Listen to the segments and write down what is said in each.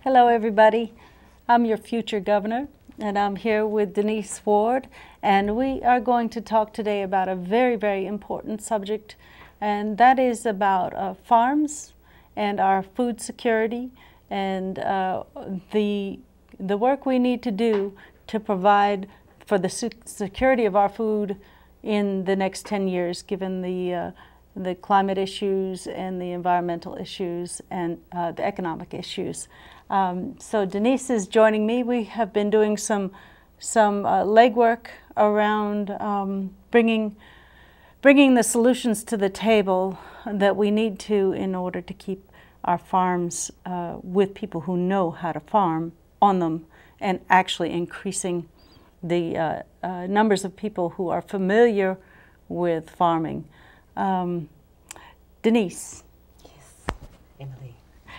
Hello, everybody. I'm your future governor, and I'm here with Denise Ward, and we are going to talk today about a very, very important subject, and that is about farms and our food security and the work we need to do to provide for the security of our food in the next 10 years, given the climate issues and the environmental issues and the economic issues. So Denise is joining me. We have been doing some legwork around bringing the solutions to the table that we need to in order to keep our farms with people who know how to farm on them, and actually increasing the numbers of people who are familiar with farming. Denise. Yes, Emily.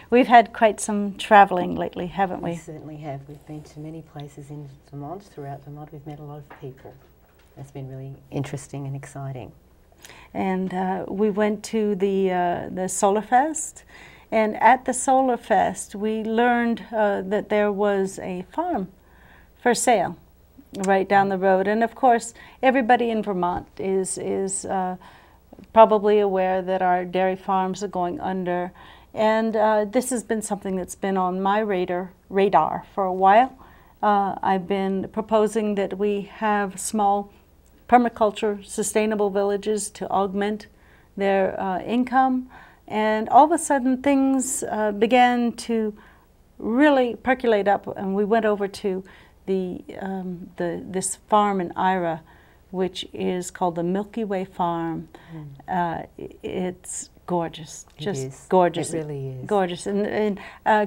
We've had quite some traveling lately, haven't we? We certainly have. We've been to many places in Vermont, throughout Vermont. We've met a lot of people. It's been really interesting and exciting. And we went to the Solar Fest, and at the Solar Fest we learned that there was a farm for sale right down the road. And of course, everybody in Vermont is probably aware that our dairy farms are going under. And this has been something that's been on my radar for a while. I've been proposing that we have small permaculture sustainable villages to augment their income. And all of a sudden things began to really percolate up, and we went over to this farm in Ira, which is called the Milky Way Farm. It's gorgeous, just gorgeous. It really is. Gorgeous. And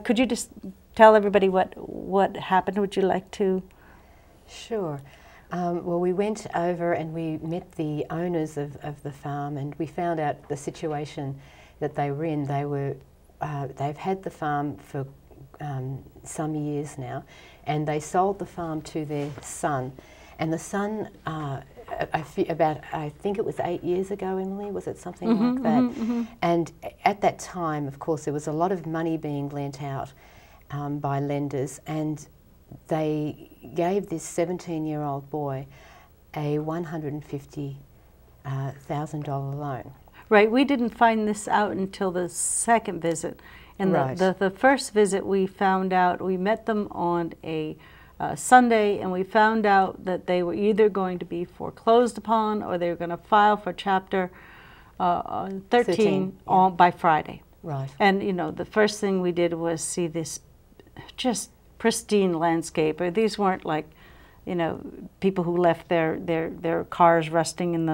could you just tell everybody what happened? Would you like to? Sure. Well, we went over and we met the owners of the farm, and we found out the situation that they were in. They've had the farm for some years now, and they sold the farm to their son. And the son, I think it was 8 years ago, Emily, was it something like that? And at that time, of course, there was a lot of money being lent out by lenders, and they gave this 17-year-old boy a $150,000 loan. Right, we didn't find this out until the second visit. And right. the first visit we found out, we met them on a Sunday, and we found out that they were either going to be foreclosed upon or they were going to file for Chapter 13 by Friday. Right. And you know, the first thing we did was see this just pristine landscape. These weren't like, you know, people who left their cars rusting in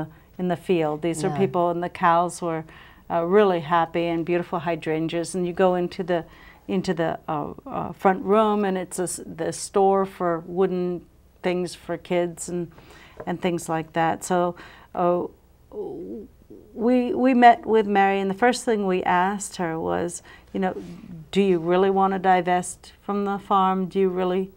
the field. These are people, and the cows were really happy, and beautiful hydrangeas. And you go into the front room, and it's the store for wooden things for kids and things like that. So we met with Mary, and the first thing we asked her was, you know, do you really want to divest from the farm? Do you really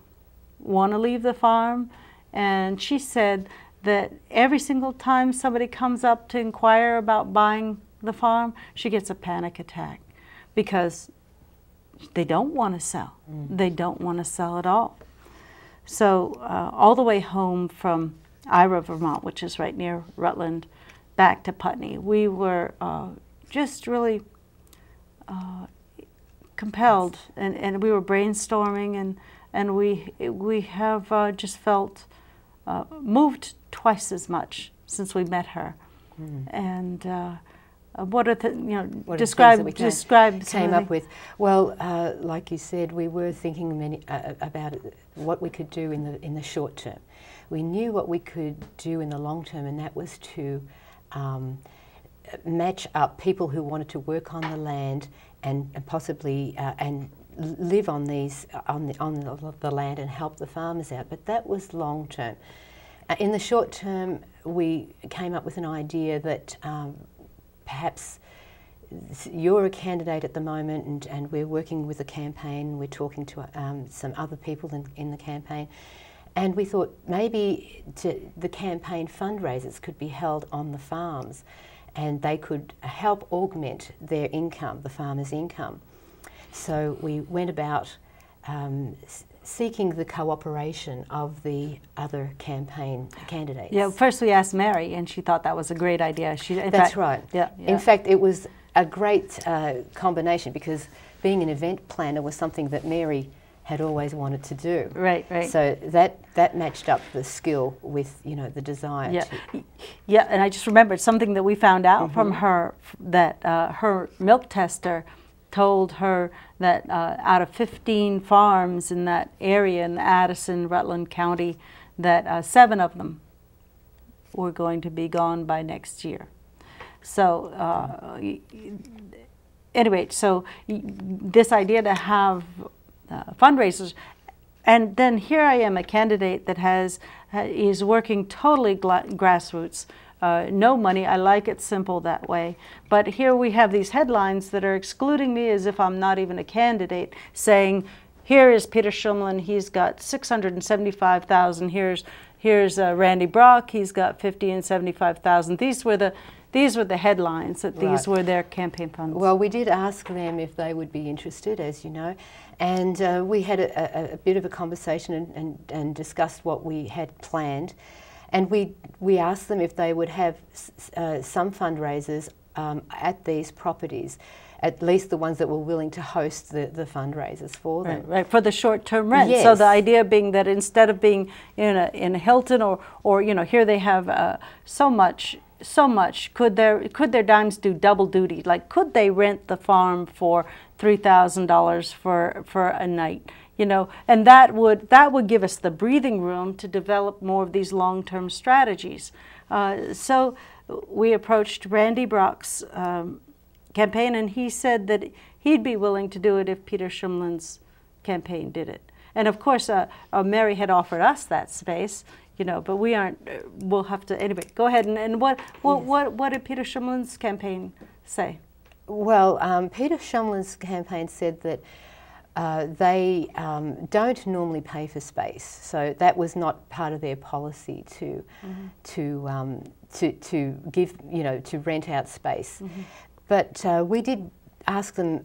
want to leave the farm? And she said that every single time somebody comes up to inquire about buying the farm, she gets a panic attack because they don't want to sell. They don't want to sell at all. So all the way home from Ira, Vermont, which is right near Rutland, back to Putney, we were just really compelled, and we were brainstorming, and we have just felt moved twice as much since we met her. And what are the, you know, came up with? Well, like you said, we were thinking about what we could do in the short term. We knew what we could do in the long term, and that was to match up people who wanted to work on the land and possibly and live on the land and help the farmers out. But that was long term. In the short term, we came up with an idea that perhaps you're a candidate at the moment, and we're working with a campaign. We're talking to some other people in the campaign, and we thought maybe the campaign fundraisers could be held on the farms, and they could help augment their income, the farmers' income. So we went about seeking the cooperation of the other campaign candidates. Yeah, first we asked Mary, and she thought that was a great idea. That's right. Yeah, yeah. In fact, it was a great combination, because being an event planner was something that Mary had always wanted to do. Right, right. So that matched up the skill with, you know, the desire. Yeah, to yeah. And I just remembered something that we found out from her, that her milk tester told her that out of 15 farms in that area in Addison, Rutland County, that 7 of them were going to be gone by next year. So anyway, so this idea to have fundraisers, and then here I am, a candidate that is working totally grassroots. No money. I like it simple that way. But here we have these headlines that are excluding me as if I'm not even a candidate, saying, here is Peter Shumlin, he's got 675,000. Here's Randy Brock, he's got 50 and 75,000. These were the headlines, that these were their campaign funds. Well, we did ask them if they would be interested, as you know, and we had a bit of a conversation and discussed what we had planned. And we asked them if they would have some fundraisers at these properties, at least the ones that were willing to host the fundraisers for them. Right, for the short-term rent. Yes. So the idea being that instead of being in Hilton or you know, here they have so much, could their dimes do double duty? Like, could they rent the farm for $3,000 for a night? You know, and that would give us the breathing room to develop more of these long-term strategies. So we approached Randy Brock's campaign, and he said that he'd be willing to do it if Peter Shumlin's campaign did it. And of course, Mary had offered us that space, you know, but we aren't. We'll have to anyway. Go ahead and what did Peter Shumlin's campaign say? Well, Peter Shumlin's campaign said that they don't normally pay for space, so that was not part of their policy to give, you know, to rent out space. But we did ask them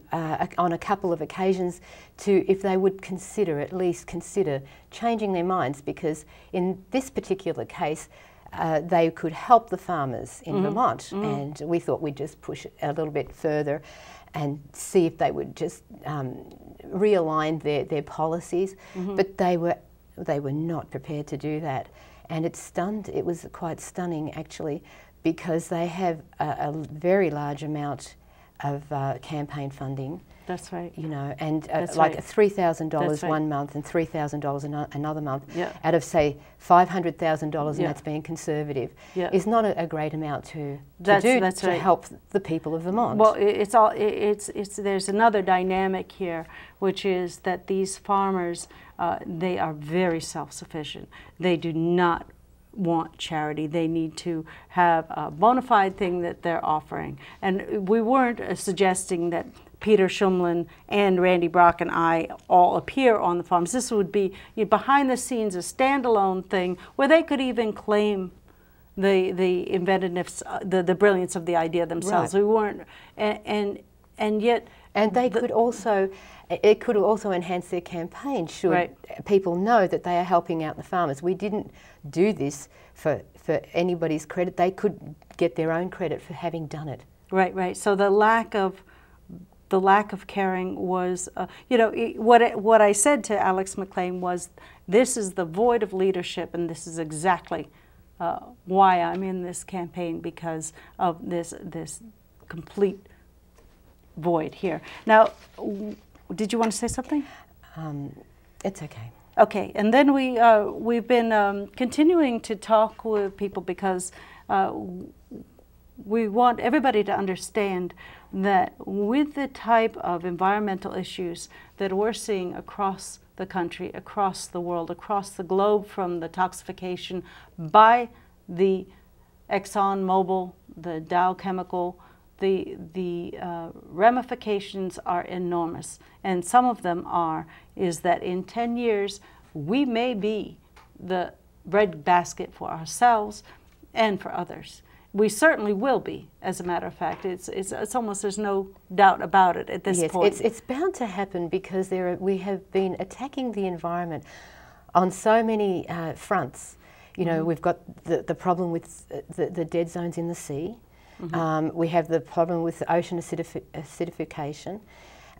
on a couple of occasions if they would at least consider changing their minds, because in this particular case they could help the farmers in Vermont, and we thought we'd just push it a little bit further and see if they would just realign their policies. But they were not prepared to do that, and it was quite stunning actually, because they have a very large amount of campaign funding. That's right. You know, and like $3,000 one month and $3,000 another month, out of say $500,000, and that's being conservative, is not a great amount to help the people of Vermont. Well, there's another dynamic here, which is that these farmers, they are very self-sufficient. They do not want charity. They need to have a bona fide thing that they're offering. And we weren't suggesting that Peter Shumlin and Randy Brock and I all appear on the farms. This would be behind the scenes, a standalone thing where they could even claim the inventiveness, the brilliance of the idea themselves. We weren't, and yet, and they could also. It could also enhance their campaign should people know that they are helping out the farmers. We didn't do this for anybody's credit. They could get their own credit for having done it. Right, right. So the lack of caring was, you know, what I said to Alex McLean was, this is the void of leadership, and this is exactly why I'm in this campaign, because of this complete void here. Now, did you want to say something? It's okay. Okay, and then we've been continuing to talk with people, because we want everybody to understand that with the type of environmental issues that we're seeing across the country, across the world, across the globe, from the toxification by the ExxonMobil, the Dow Chemical, the ramifications are enormous, and some of them is that in 10 years we may be the breadbasket for ourselves and for others. we certainly will be, as a matter of fact. It's almost, there's no doubt about it at this point. It's bound to happen because we have been attacking the environment on so many fronts. You know, we've got the problem with the dead zones in the sea. We have the problem with the ocean acidification.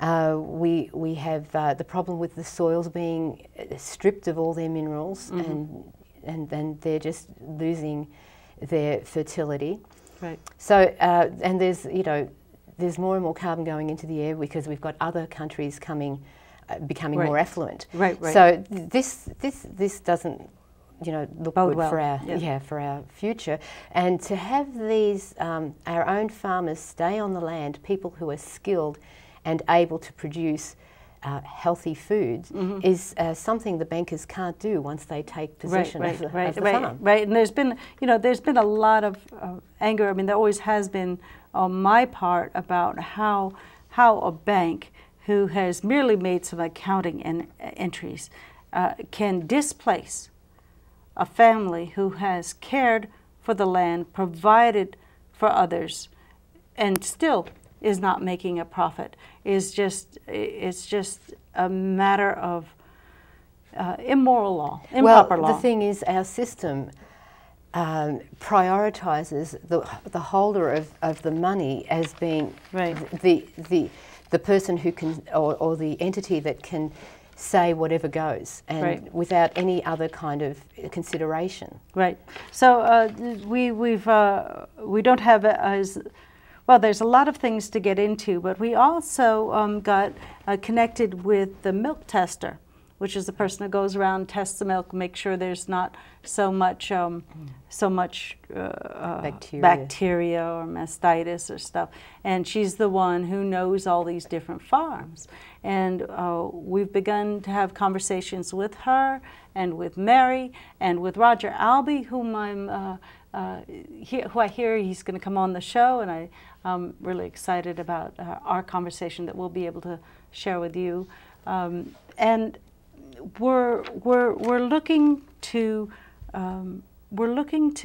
We have the problem with the soils being stripped of all their minerals, and then they're just losing their fertility. Right. So, and there's, you know, there's more and more carbon going into the air because we've got other countries becoming more affluent. Right, right. So this doesn't, you know, look Bode good well. for our for our future. And to have these our own farmers stay on the land, people who are skilled and able to produce healthy foods, is something the bankers can't do once they take possession of the farm. Right, and there's been, you know, there's been a lot of anger. I mean, there always has been on my part about how a bank who has merely made some accounting entries can displace a family who has cared for the land, provided for others, and still is not making a profit. It's just a matter of immoral law, improper law. Well, the thing is, our system prioritizes the holder of the money as being the person who can, or the entity that can say whatever goes, and without any other kind of consideration. Right. So we don't have as well. There's a lot of things to get into, but we also got connected with the milk tester, which is the person who goes around and tests the milk, make sure there's not so much bacteria or mastitis or stuff. And she's the one who knows all these different farms. And we've begun to have conversations with her and with Mary and with Roger Albee, whom who I hear he's going to come on the show, and I'm really excited about our conversation that we'll be able to share with you. And we're looking to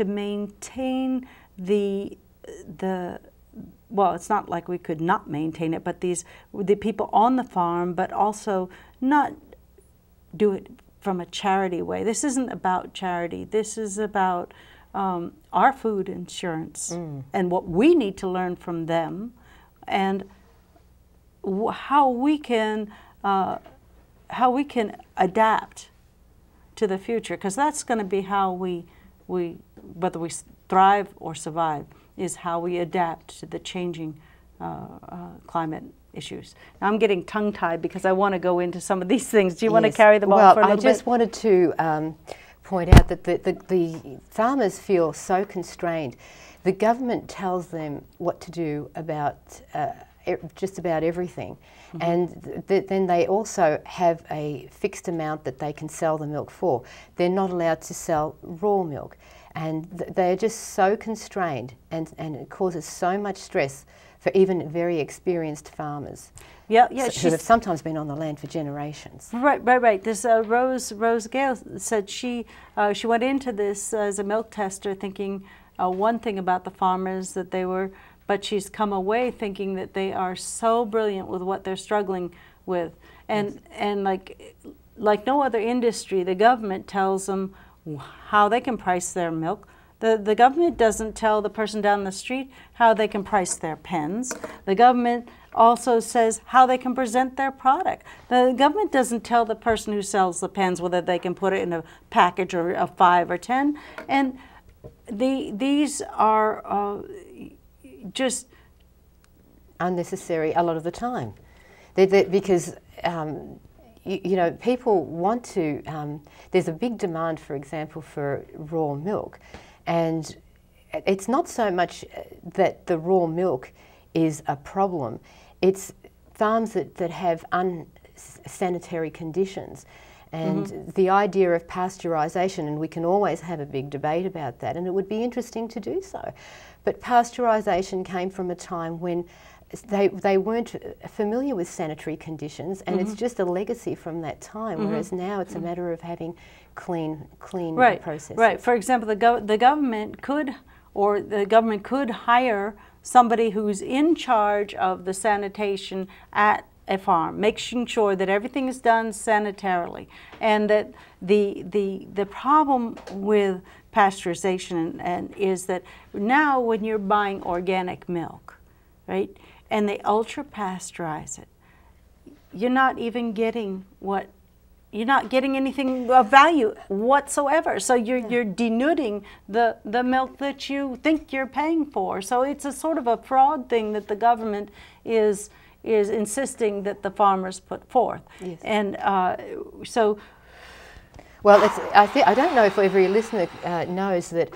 maintain the well, it's not like we could not maintain it, but the people on the farm, but also not do it from a charity way. This isn't about charity. This is about our food insurance and what we need to learn from them, and how we can adapt to the future, because that's going to be how we whether we thrive or survive, is how we adapt to the changing climate issues. Now, I'm getting tongue-tied because I want to go into some of these things. Do you want to carry them on for a little bit? Well, I just wanted to point out that the farmers feel so constrained. The government tells them what to do about just about everything. And then they also have a fixed amount that they can sell the milk for. They're not allowed to sell raw milk. And they're just so constrained, and it causes so much stress for even very experienced farmers. Yeah, who have sometimes been on the land for generations. Right. This Rose Gale said she went into this as a milk tester thinking one thing about the farmers, that they were, but she's come away thinking that they are so brilliant with what they're struggling with, and like no other industry, the government tells them how they can price their milk. The government doesn't tell the person down the street how they can price their pens. The government also says how they can present their product. The government doesn't tell the person who sells the pens whether they can put it in a package or a 5 or 10. And these are just unnecessary a lot of the time. Because you know, people want to, there's a big demand, for example, for raw milk. And it's not so much that the raw milk is a problem. It's farms that have unsanitary conditions. And the idea of pasteurisation, and we can always have a big debate about that, and it would be interesting to do so. But pasteurisation came from a time when they weren't familiar with sanitary conditions, and it's just a legacy from that time, whereas now it's a matter of having clean processes. Right. For example, the government could or the government could hire somebody who's in charge of the sanitation at a farm, making sure that everything is done sanitarily, and that the problem with pasteurization and is that now when you're buying organic milk, right, and they ultra pasteurize it, you're not even getting you're not getting anything of value whatsoever. So you're denuding the milk that you think you're paying for. So it's a sort of a fraud thing that the government is insisting that the farmers put forth. Yes. And so... Well, I don't know if every listener knows that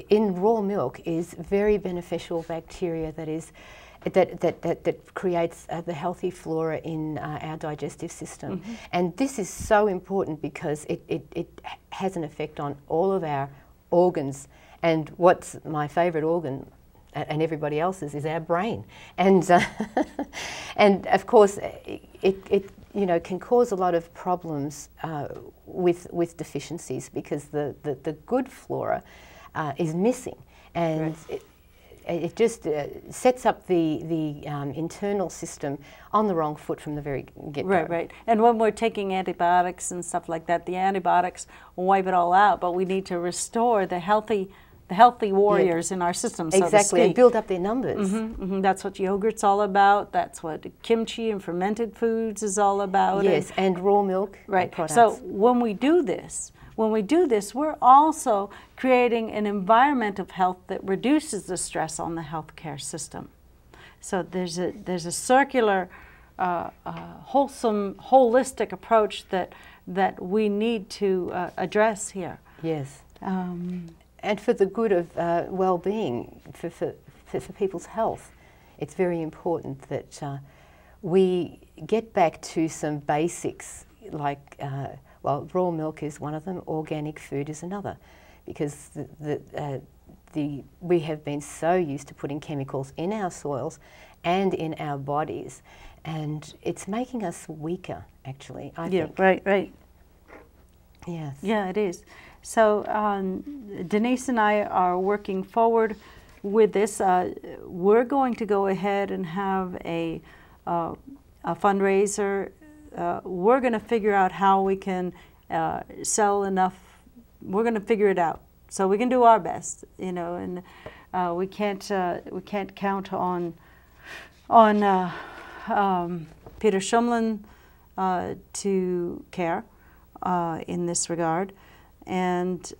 in raw milk is very beneficial bacteria that creates the healthy flora in our digestive system. Mm-hmm. And this is so important because it has an effect on all of our organs. And what's my favourite organ, and everybody else's, is our brain. And and of course it can cause a lot of problems with deficiencies because the good flora is missing, and right. it just sets up the internal system on the wrong foot from the very get-go. Right, right. And when we're taking antibiotics and stuff like that, the antibiotics wipe it all out, but we need to restore the healthy warriors in our system, so exactly, to speak. and build up their numbers. Mm-hmm, mm-hmm. That's what yogurt's all about. That's what kimchi and fermented foods is all about. Yes, and raw milk right. products. So when we do this, we're also creating an environment of health that reduces the stress on the healthcare system. So there's a circular, wholesome, holistic approach that we need to address here. Yes. And for the good of well-being, for people's health, it's very important that we get back to some basics like, well, raw milk is one of them, organic food is another, because we have been so used to putting chemicals in our soils and in our bodies, and it's making us weaker, actually, I think. Right, right. Yes. Yeah, it is. So Denise and I are working forward with this. We're going to go ahead and have a fundraiser. We're going to figure out how we can sell enough. We're going to figure it out. So we can do our best, and we can't count on Peter Shumlin to care in this regard. And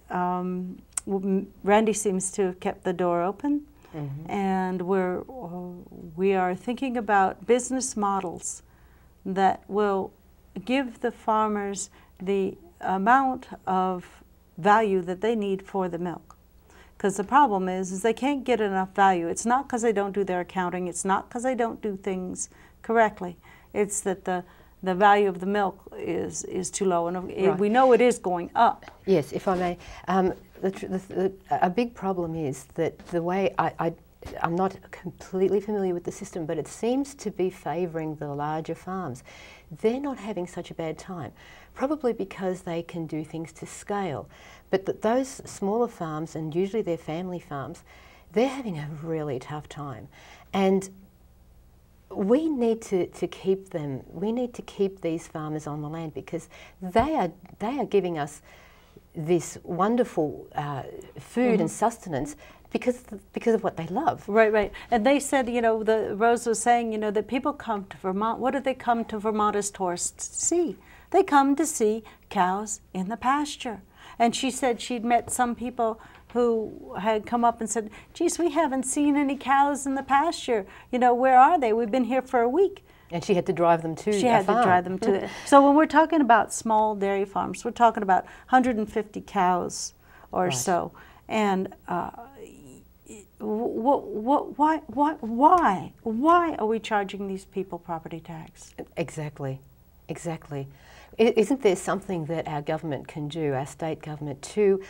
Randy seems to have kept the door open, mm-hmm. and we are thinking about business models that will give the farmers the amount of value that they need for the milk. Because the problem is they can't get enough value. It's not because they don't do their accounting. It's not because they don't do things correctly. It's that the value of the milk is too low, and right. We know it is going up. Yes, if I may. A big problem is that the way I'm not completely familiar with the system, but it seems to be favouring the larger farms. They're not having such a bad time, probably because they can do things to scale. But those smaller farms, and usually they're family farms, they're having a really tough time. And we need to keep them. We need to keep these farmers on the land because they are giving us this wonderful food mm-hmm. and sustenance because of what they love. Right, right. And they said, Rose was saying, that people come to Vermont. What do they come to Vermont as tourists to see? They come to see cows in the pasture. And she said she'd met some people who had come up and said, geez, we haven't seen any cows in the pasture. Where are they? We've been here for a week. And she had to drive them to She had to drive them to it. So when we're talking about small dairy farms, we're talking about 150 cows or right. so. And why are we charging these people property tax? Exactly, exactly. Isn't there something that our government can do, our state government, to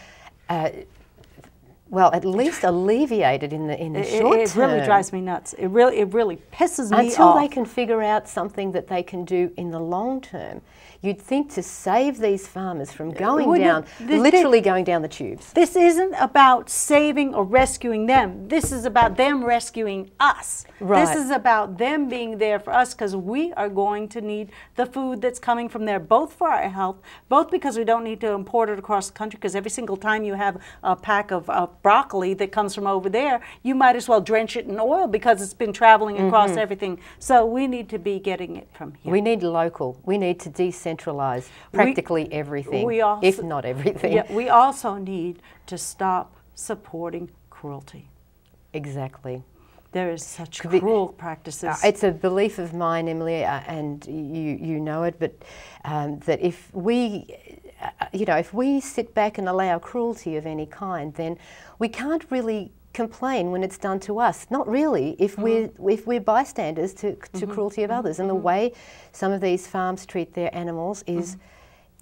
well, at least alleviated in the short It term. really drives me nuts. It really pisses me Until off. they can figure out something that they can do in the long term. You'd think to save these farmers from going down, literally going down the tubes. This isn't about saving or rescuing them. This is about them rescuing us. Right. This is about them being there for us, because we are going to need the food that's coming from there, both for our health, both because we don't need to import it across the country, because every single time you have a pack of broccoli that comes from over there, you might as well drench it in oil because it's been traveling across everything. So we need to be getting it from here. We need local. We need to decentralise practically everything, if not everything. Yeah, we also need to stop supporting cruelty. Exactly. There is such cruel practices. It's a belief of mine, Emily, and you know it, but that if we, if we sit back and allow cruelty of any kind, then we can't really complain when it's done to us. Not really, if we're bystanders to cruelty of others. And the way some of these farms treat their animals is,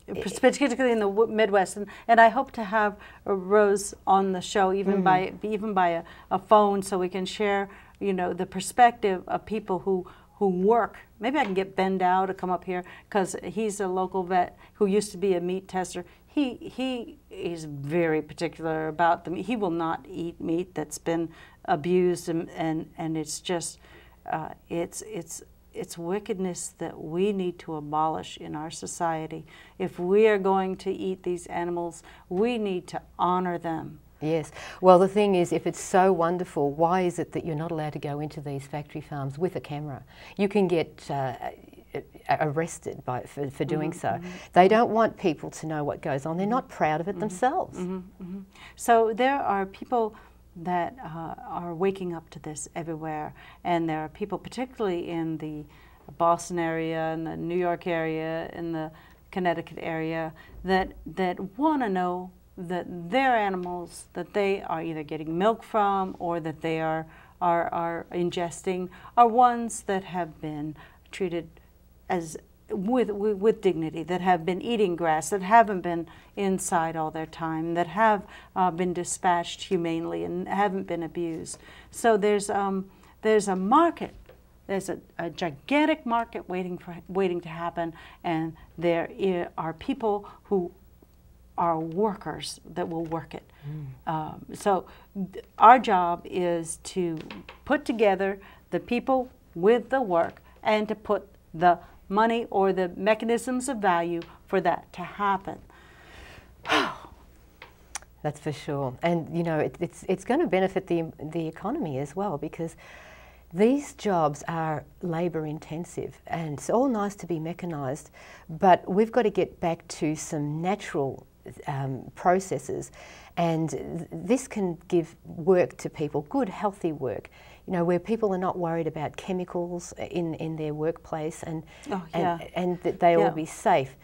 particularly in the Midwest, and I hope to have Rose on the show, even by a phone, so we can share, the perspective of people who work. Maybe I can get Ben Dow to come up here, because he's a local vet who used to be a meat tester. He is very particular about the meat. He will not eat meat that's been abused, and it's just it's wickedness that we need to abolish in our society. If we are going to eat these animals, we need to honor them. Yes. Well, the thing is, if it's so wonderful, why is it that you're not allowed to go into these factory farms with a camera? You can get arrested for doing so. They don't want people to know what goes on. They're not proud of it themselves. So there are people that are waking up to this everywhere, and there are people, particularly in the Boston area, in the New York area, in the Connecticut area, that want to know that their animals that they are either getting milk from or that they are ingesting are ones that have been treated as with dignity, that have been eating grass, that haven't been inside all their time, that have been dispatched humanely and haven't been abused. So there's a market. There's a gigantic market waiting to happen, and there are people who are workers that will work it. So our job is to put together the people with the work and to put the money or the mechanisms of value for that to happen. That's for sure. And it's going to benefit the economy as well, because these jobs are labour intensive, and it's all nice to be mechanised, but we've got to get back to some natural processes, and this can give work to people, good healthy work, where people are not worried about chemicals in their workplace, and that they will be safe.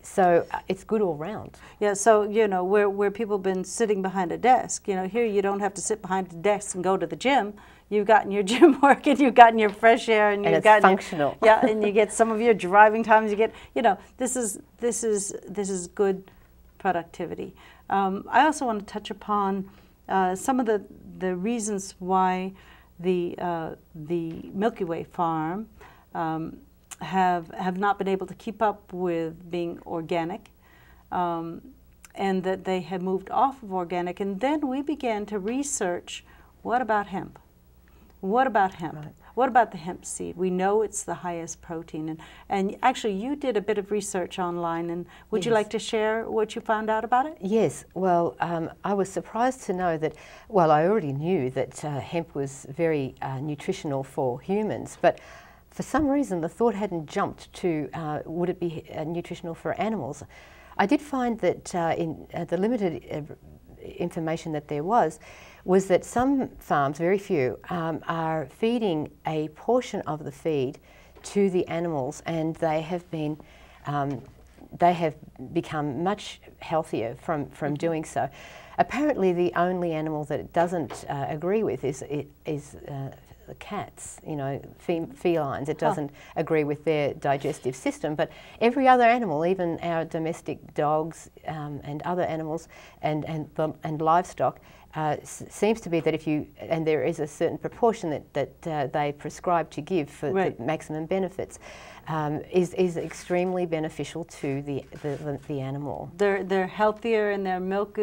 So it's good all round. Yeah, so where people have been sitting behind a desk, here you don't have to sit behind a desk and go to the gym. You've gotten your gym work, and you've gotten your fresh air, and you've gotten functional. And you get some of your driving times. You get, this is good productivity. I also want to touch upon some of the reasons why the Milky Way farm have not been able to keep up with being organic, and that they have moved off of organic. And then we began to research, what about hemp? What about hemp? Right. What about the hemp seed? We know it's the highest protein. And actually, you did a bit of research online, and would you like to share what you found out about it? Yes. Well, I was surprised to know that, well, I already knew that hemp was very nutritional for humans, but for some reason the thought hadn't jumped to would it be nutritional for animals. I did find that in the limited information that there was that some farms, very few, are feeding a portion of the feed to the animals, and they have become much healthier from doing so. Apparently, the only animal that it doesn't agree with is the cats, felines. It doesn't agree with their digestive system, but every other animal, even our domestic dogs and other animals and livestock, seems to be that if you, and there is a certain proportion that they prescribe to give for right. the maximum benefits, is extremely beneficial to the animal. They're healthier, and their milk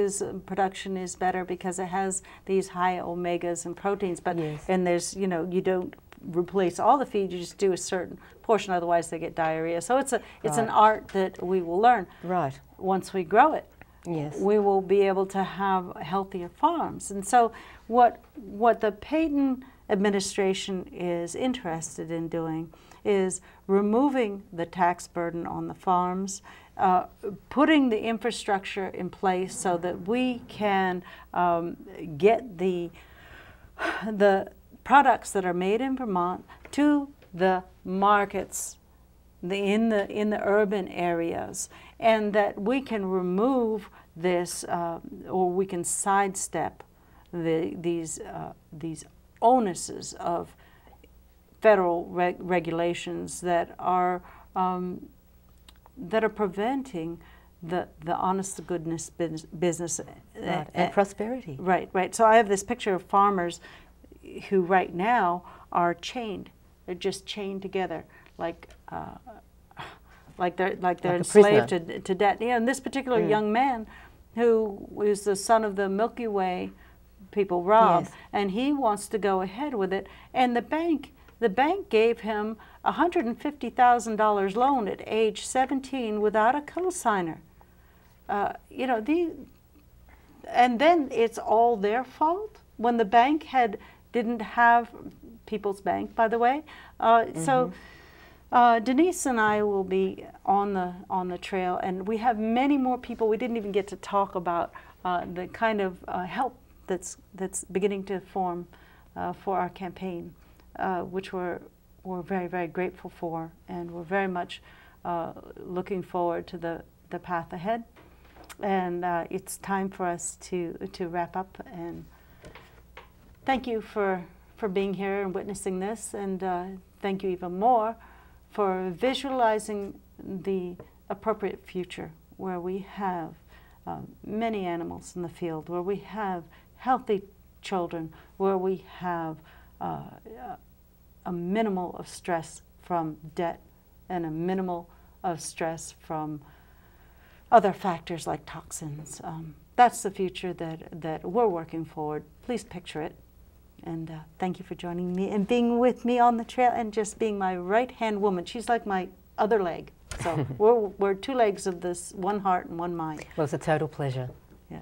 production is better because it has these high omegas and proteins. But yes. and there's, you know, you don't replace all the feed, you just do a certain portion, otherwise they get diarrhea. So it's an art that we will learn. Right. Once we grow it. Yes. We will be able to have healthier farms. And so what the Peyton administration is interested in doing is removing the tax burden on the farms, putting the infrastructure in place so that we can get the products that are made in Vermont to the markets in the urban areas, and that we can remove this or we can sidestep these onuses of federal regulations that are preventing the honest to goodness business right. And prosperity. Right, right. So I have this picture of farmers who right now are chained. They're just chained together, like they're enslaved to debt. Yeah, and this particular young man, who is the son of the Milky Way people, Rob, yes. and he wants to go ahead with it. And the bank gave him a $150,000 loan at age 17 without a cosigner. You know, and then it's all their fault when the bank didn't have People's Bank, by the way. So Denise and I will be on the trail, and we have many more people. We didn't even get to talk about the kind of help that's beginning to form for our campaign, which we're very, very grateful for, and we're very much looking forward to the path ahead. And it's time for us to wrap up. And thank you for being here and witnessing this, and thank you even more for visualizing the appropriate future where we have many animals in the field, where we have healthy children, where we have a minimal of stress from debt and a minimal of stress from other factors like toxins. That's the future that we're working forward. Please picture it. And thank you for joining me and being with me on the trail and just being my right-hand woman. She's like my other leg. So we're two legs of this one heart and one mind. Well, it's a total pleasure. Yeah.